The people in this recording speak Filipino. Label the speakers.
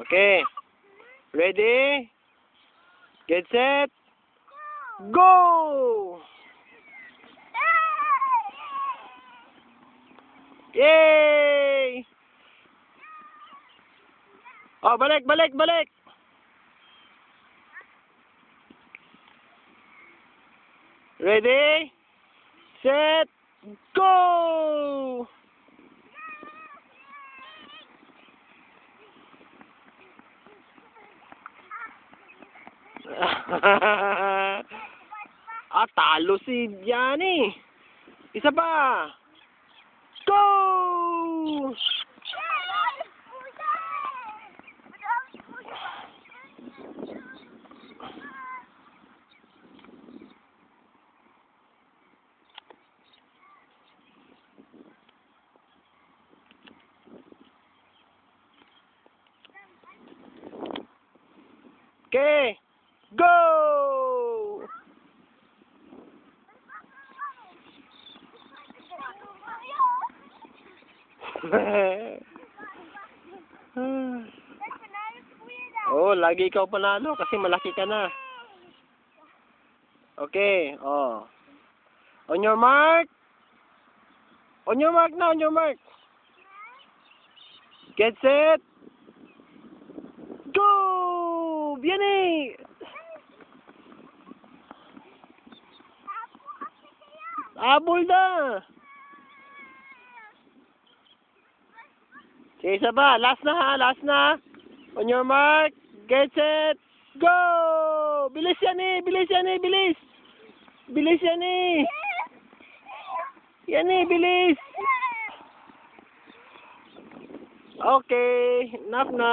Speaker 1: Okay. Ready? Get set. Go! Yay! Oh, balik, balik, balik! Ready? Set! Go! Talo si Gianni. Isa pa. Go! Okay. Go! Oh, lagi ikaw panalo kasi malaki ka na. Okay, oh. On your mark. On your mark na, on your mark. Get set. Go! Viene! Abol na! Sige, isa pa. Last na ha, last na. On your mark. Get set. Go! Bilis yan eh, bilis yan eh, bilis! Bilis yan eh! Yan eh, bilis! Okay, enough na.